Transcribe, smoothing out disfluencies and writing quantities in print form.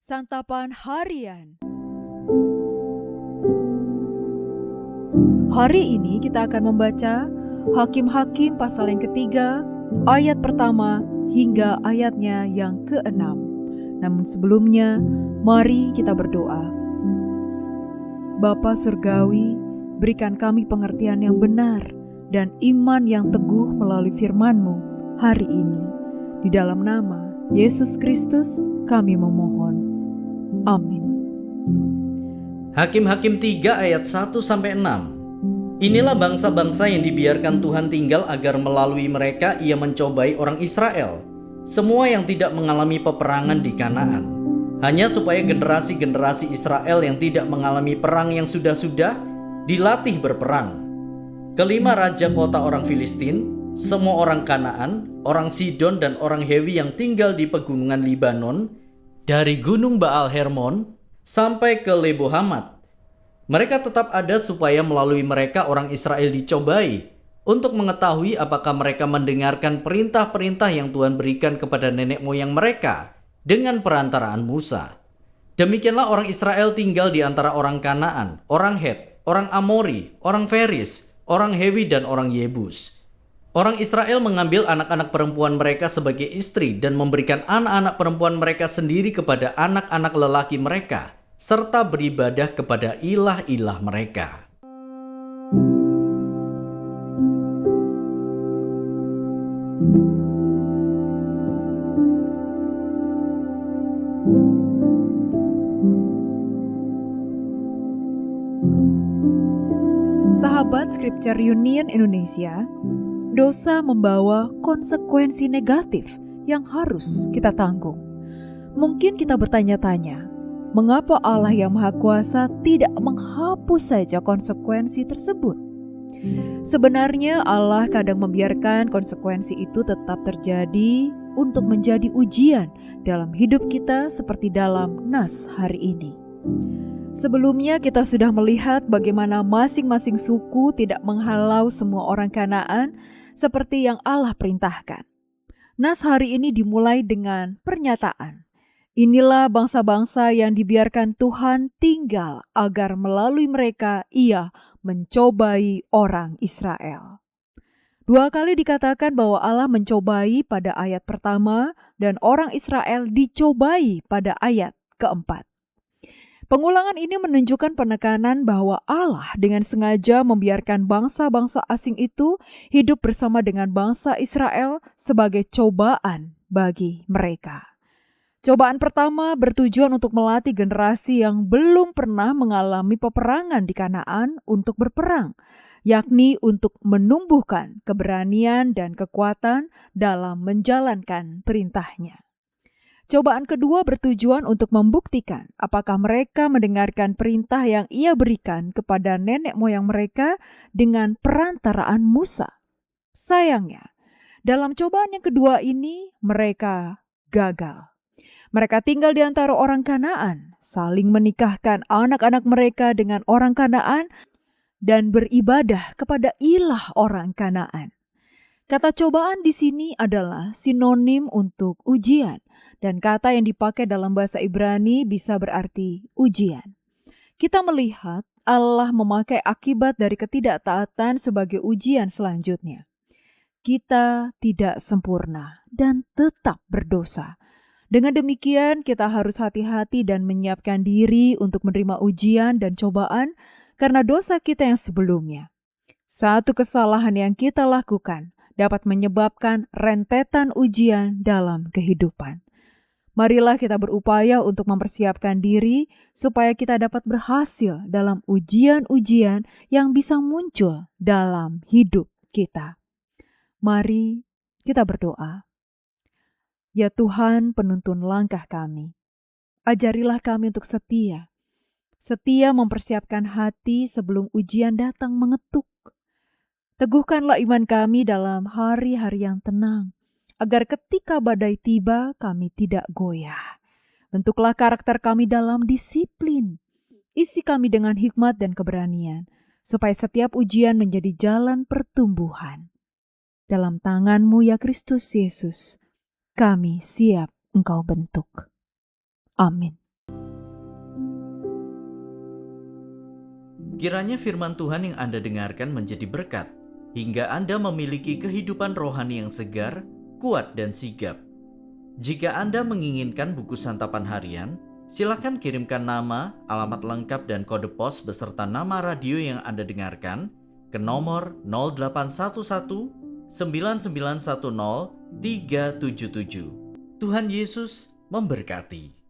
Santapan Harian. Hari ini kita akan membaca Hakim-Hakim pasal yang ketiga, ayat pertama hingga ayatnya yang ke-6. Namun sebelumnya, mari kita berdoa. Bapa Surgawi, berikan kami pengertian yang benar dan iman yang teguh melalui firman-Mu hari ini. Di dalam nama Yesus Kristus kami memohon. Amin. Hakim-Hakim 3 ayat 1-6. Inilah bangsa-bangsa yang dibiarkan Tuhan tinggal agar melalui mereka ia mencobai orang Israel, semua yang tidak mengalami peperangan di Kanaan, hanya supaya generasi-generasi Israel yang tidak mengalami perang yang sudah-sudah dilatih berperang. Kelima raja kota orang Filistin, semua orang Kanaan, orang Sidon dan orang Hewi yang tinggal di pegunungan Libanon, dari gunung Baal Hermon sampai ke Lebo Hamat. Mereka tetap ada supaya melalui mereka orang Israel dicobai, untuk mengetahui apakah mereka mendengarkan perintah-perintah yang Tuhan berikan kepada nenek moyang mereka dengan perantaraan Musa. Demikianlah orang Israel tinggal di antara orang Kanaan, orang Het, orang Amori, orang Feris, orang Hewi dan orang Yebus. Orang Israel mengambil anak-anak perempuan mereka sebagai istri dan memberikan anak-anak perempuan mereka sendiri kepada anak-anak lelaki mereka, serta beribadah kepada ilah-ilah mereka. Sahabat Scripture Union Indonesia, dosa membawa konsekuensi negatif yang harus kita tanggung. Mungkin kita bertanya-tanya, mengapa Allah yang Maha Kuasa tidak menghapus saja konsekuensi tersebut? Sebenarnya Allah kadang membiarkan konsekuensi itu tetap terjadi untuk menjadi ujian dalam hidup kita seperti dalam nas hari ini. Sebelumnya kita sudah melihat bagaimana masing-masing suku tidak menghalau semua orang Kanaan seperti yang Allah perintahkan. Nas hari ini dimulai dengan pernyataan. Inilah bangsa-bangsa yang dibiarkan Tuhan tinggal agar melalui mereka ia mencobai orang Israel. Dua kali dikatakan bahwa Allah mencobai pada ayat pertama dan orang Israel dicobai pada ayat keempat. Pengulangan ini menunjukkan penekanan bahwa Allah dengan sengaja membiarkan bangsa-bangsa asing itu hidup bersama dengan bangsa Israel sebagai cobaan bagi mereka. Cobaan pertama bertujuan untuk melatih generasi yang belum pernah mengalami peperangan di Kanaan untuk berperang, yakni untuk menumbuhkan keberanian dan kekuatan dalam menjalankan perintahnya. Cobaan kedua bertujuan untuk membuktikan apakah mereka mendengarkan perintah yang ia berikan kepada nenek moyang mereka dengan perantaraan Musa. Sayangnya, dalam cobaan yang kedua ini mereka gagal. Mereka tinggal di antara orang Kanaan, saling menikahkan anak-anak mereka dengan orang Kanaan, dan beribadah kepada ilah orang Kanaan. Kata cobaan di sini adalah sinonim untuk ujian, dan kata yang dipakai dalam bahasa Ibrani bisa berarti ujian. Kita melihat Allah memakai akibat dari ketidaktaatan sebagai ujian selanjutnya. Kita tidak sempurna dan tetap berdosa. Dengan demikian, kita harus hati-hati dan menyiapkan diri untuk menerima ujian dan cobaan karena dosa kita yang sebelumnya. Satu kesalahan yang kita lakukan dapat menyebabkan rentetan ujian dalam kehidupan. Marilah kita berupaya untuk mempersiapkan diri supaya kita dapat berhasil dalam ujian-ujian yang bisa muncul dalam hidup kita. Mari kita berdoa. Ya Tuhan, penuntun langkah kami, ajarilah kami untuk setia mempersiapkan hati sebelum ujian datang mengetuk. Teguhkanlah iman kami dalam hari-hari yang tenang, agar ketika badai tiba kami tidak goyah. Bentuklah karakter kami dalam disiplin, isi kami dengan hikmat dan keberanian, supaya setiap ujian menjadi jalan pertumbuhan. Dalam tangan-Mu ya Kristus Yesus, kami siap Engkau bentuk. Amin. Kiranya firman Tuhan yang Anda dengarkan menjadi berkat, hingga Anda memiliki kehidupan rohani yang segar, kuat, dan sigap. Jika Anda menginginkan buku santapan harian, silakan kirimkan nama, alamat lengkap, dan kode pos beserta nama radio yang Anda dengarkan ke nomor 0811 9910 377. Tuhan Yesus memberkati.